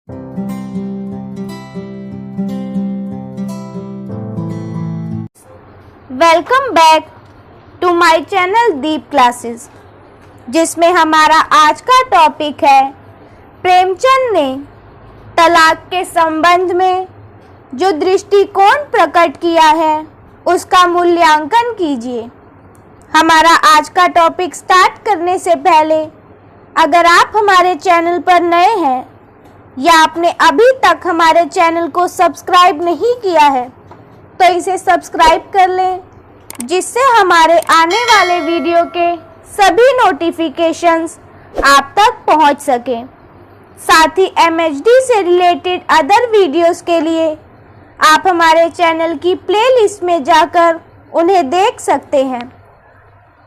Welcome back to my channel Deep classes, जिसमें हमारा आज का टॉपिक है प्रेमचंद ने तलाक के संबंध में जो दृष्टिकोण प्रकट किया है उसका मूल्यांकन कीजिए। हमारा आज का टॉपिक स्टार्ट करने से पहले अगर आप हमारे चैनल पर नए हैं या आपने अभी तक हमारे चैनल को सब्सक्राइब नहीं किया है तो इसे सब्सक्राइब कर लें, जिससे हमारे आने वाले वीडियो के सभी नोटिफिकेशंस आप तक पहुंच सकें। साथ ही MHD से रिलेटेड अदर वीडियोस के लिए आप हमारे चैनल की प्लेलिस्ट में जाकर उन्हें देख सकते हैं।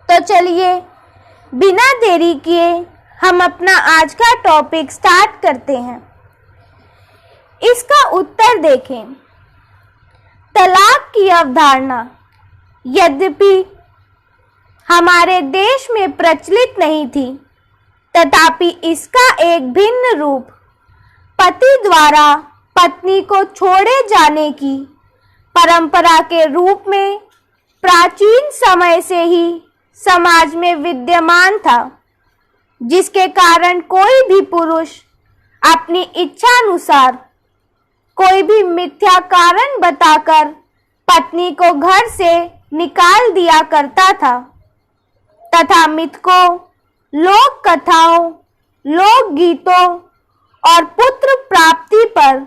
तो चलिए बिना देरी किए हम अपना आज का टॉपिक स्टार्ट करते हैं। इसका उत्तर देखें। तलाक की अवधारणा यद्यपि हमारे देश में प्रचलित नहीं थी, तथापि इसका एक भिन्न रूप पति द्वारा पत्नी को छोड़े जाने की परंपरा के रूप में प्राचीन समय से ही समाज में विद्यमान था, जिसके कारण कोई भी पुरुष अपनी इच्छानुसार कोई भी मिथ्या कारण बताकर पत्नी को घर से निकाल दिया करता था तथा मिथकों, लोक कथाओं, लोक गीतों और पुत्र प्राप्ति पर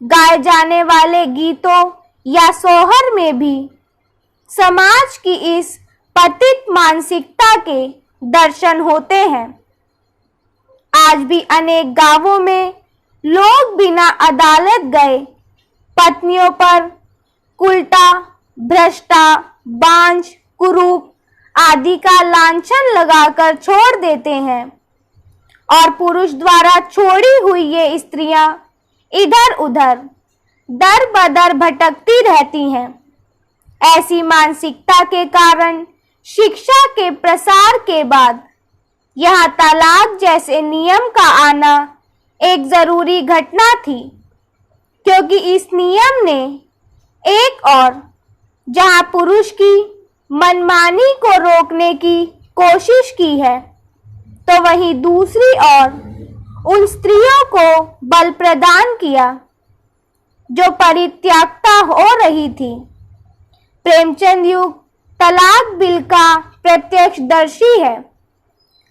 गाए जाने वाले गीतों या सोहर में भी समाज की इस पतित मानसिकता के दर्शन होते हैं। आज भी अनेक गांवों में लोग बिना अदालत गए पत्नियों पर कुलटा, भ्रष्टा, बांझ, कुरूप आदि का लांछन लगाकर छोड़ देते हैं और पुरुष द्वारा छोड़ी हुई ये स्त्रियां इधर उधर दर बदर भटकती रहती हैं। ऐसी मानसिकता के कारण शिक्षा के प्रसार के बाद यहाँ तलाक जैसे नियम का आना एक जरूरी घटना थी, क्योंकि इस नियम ने एक और जहां पुरुष की मनमानी को रोकने की कोशिश की है, तो वहीं दूसरी ओर उन स्त्रियों को बल प्रदान किया जो परित्यक्ता हो रही थी। प्रेमचंद युग तलाक बिल का प्रत्यक्षदर्शी है,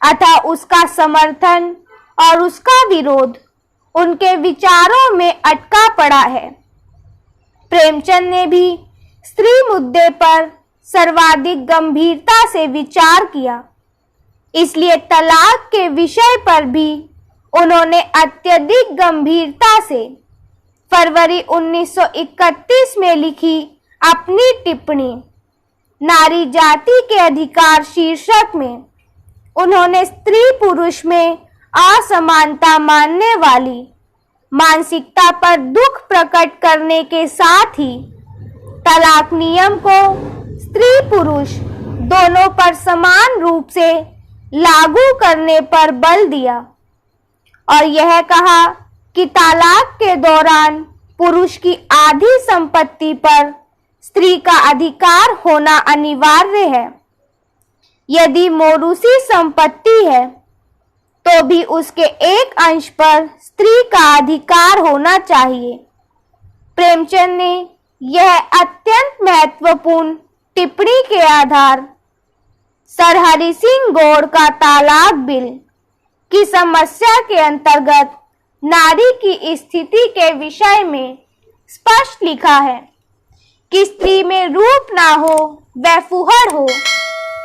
अतः उसका समर्थन और उसका विरोध उनके विचारों में अटका पड़ा है। प्रेमचंद ने भी स्त्री मुद्दे पर सर्वाधिक गंभीरता से विचार किया, इसलिए तलाक के विषय पर भी उन्होंने अत्यधिक गंभीरता से फरवरी 1931 में लिखी अपनी टिप्पणी नारी जाति के अधिकार शीर्षक में उन्होंने स्त्री पुरुष में असमानता मानने वाली मानसिकता पर दुख प्रकट करने के साथ ही तलाक नियम को स्त्री पुरुष दोनों पर समान रूप से लागू करने पर बल दिया और यह कहा कि तलाक के दौरान पुरुष की आधी संपत्ति पर स्त्री का अधिकार होना अनिवार्य है। यदि मौरूसी संपत्ति है तो भी उसके एक अंश पर स्त्री का अधिकार होना चाहिए। प्रेमचंद ने यह अत्यंत महत्वपूर्ण टिप्पणी के आधार सर हरि सिंह गौड़ का तलाक बिल की समस्या के अंतर्गत नारी की स्थिति के विषय में स्पष्ट लिखा है कि स्त्री में रूप ना हो, वह फुहर हो,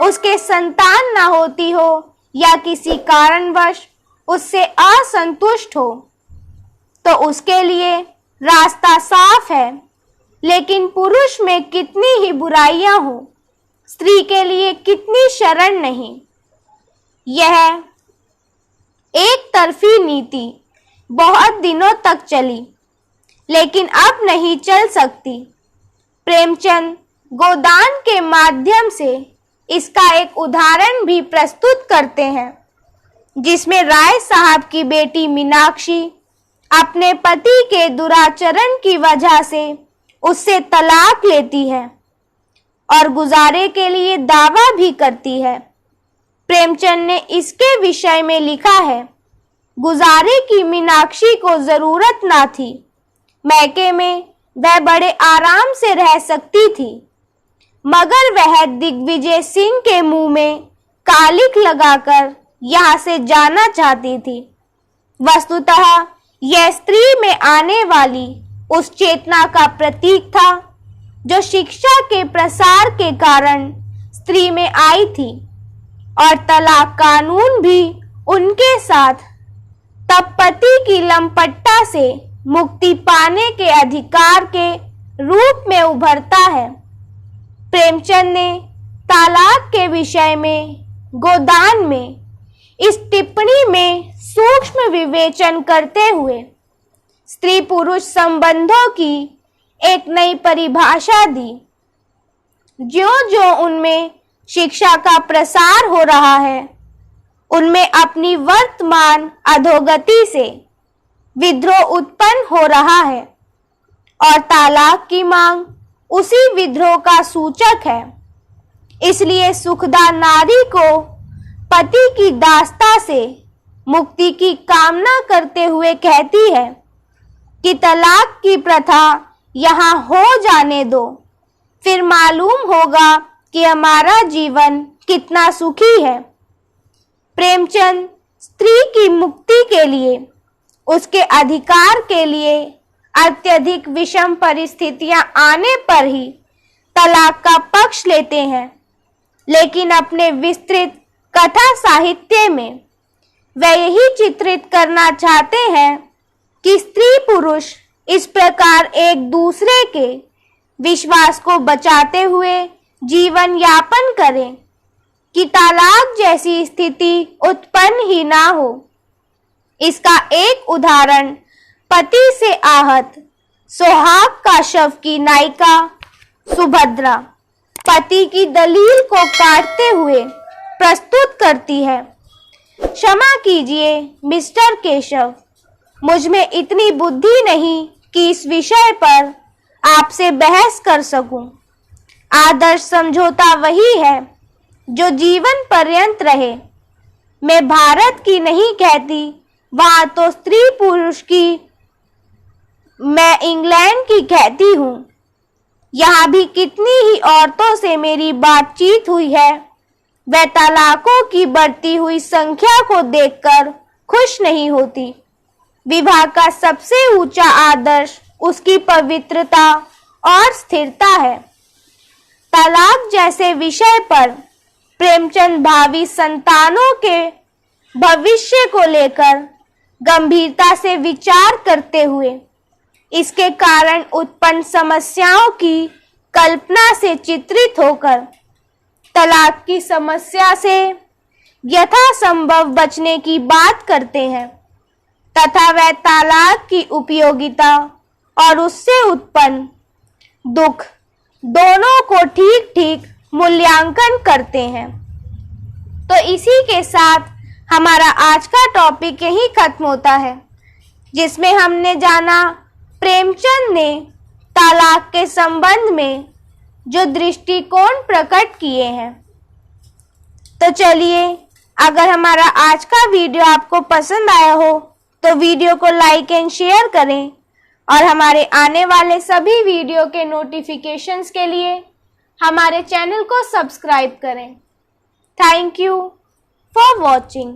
उसके संतान ना होती हो या किसी कारणवश उससे असंतुष्ट हो तो उसके लिए रास्ता साफ है। लेकिन पुरुष में कितनी ही बुराइयां हो, स्त्री के लिए कितनी शरण नहीं। यह एक तरफी नीति बहुत दिनों तक चली, लेकिन अब नहीं चल सकती। प्रेमचंद गोदान के माध्यम से इसका एक उदाहरण भी प्रस्तुत करते हैं, जिसमें राय साहब की बेटी मीनाक्षी अपने पति के दुराचरण की वजह से उससे तलाक लेती है और गुजारे के लिए दावा भी करती है। प्रेमचंद ने इसके विषय में लिखा है, गुजारे की मीनाक्षी को जरूरत ना थी, मैके में वह बड़े आराम से रह सकती थी, मगर वह दिग्विजय सिंह के मुंह में कालिक लगाकर यहाँ से जाना चाहती थी। वस्तुतः यह स्त्री में आने वाली उस चेतना का प्रतीक था जो शिक्षा के प्रसार के कारण स्त्री में आई थी, और तलाक कानून भी उनके साथ तब पति की लंपटता से मुक्ति पाने के अधिकार के रूप में उभरता है। प्रेमचंद ने तलाक के विषय में गोदान में इस टिप्पणी में सूक्ष्म विवेचन करते हुए स्त्री पुरुष संबंधों की एक नई परिभाषा दी। ज्यों-ज्यों उनमें शिक्षा का प्रसार हो रहा है, उनमें अपनी वर्तमान अधोगति से विद्रोह उत्पन्न हो रहा है, और तलाक की मांग उसी विद्रोह का सूचक है। इसलिए सुखदा नारी को पति की दास्ता से मुक्ति की कामना करते हुए कहती है कि तलाक की प्रथा यहाँ हो जाने दो, फिर मालूम होगा कि हमारा जीवन कितना सुखी है। प्रेमचंद स्त्री की मुक्ति के लिए, उसके अधिकार के लिए अत्यधिक विषम परिस्थितियां आने पर ही तलाक का पक्ष लेते हैं, लेकिन अपने विस्तृत कथा साहित्य में वे यही चित्रित करना चाहते हैं कि स्त्री पुरुष इस प्रकार एक दूसरे के विश्वास को बचाते हुए जीवन यापन करें कि तलाक जैसी स्थिति उत्पन्न ही ना हो। इसका एक उदाहरण पति से आहत सोहाग का शव की नायिका सुभद्रा पति की दलील को काटते हुए प्रस्तुत करती है। क्षमा कीजिए मिस्टर केशव, मुझ में इतनी बुद्धि नहीं कि इस विषय पर आपसे बहस कर सकूं। आदर्श समझौता वही है जो जीवन पर्यंत रहे। मैं भारत की नहीं कहती, वहां तो स्त्री पुरुष की, मैं इंग्लैंड की कहती हूँ। यहाँ भी कितनी ही औरतों से मेरी बातचीत हुई है, वह तलाकों की बढ़ती हुई संख्या को देखकर खुश नहीं होती। विवाह का सबसे ऊंचा आदर्श उसकी पवित्रता और स्थिरता है। तलाक जैसे विषय पर प्रेमचंद भावी संतानों के भविष्य को लेकर गंभीरता से विचार करते हुए इसके कारण उत्पन्न समस्याओं की कल्पना से चित्रित होकर तलाक की समस्या से यथासंभव बचने की बात करते हैं तथा वह तलाक की उपयोगिता और उससे उत्पन्न दुख दोनों को ठीक ठीक मूल्यांकन करते हैं। तो इसी के साथ हमारा आज का टॉपिक यही खत्म होता है, जिसमें हमने जाना प्रेमचंद ने तलाक के संबंध में जो दृष्टिकोण प्रकट किए हैं। तो चलिए, अगर हमारा आज का वीडियो आपको पसंद आया हो तो वीडियो को लाइक एंड शेयर करें, और हमारे आने वाले सभी वीडियो के नोटिफिकेशंस के लिए हमारे चैनल को सब्सक्राइब करें। Thank you for watching.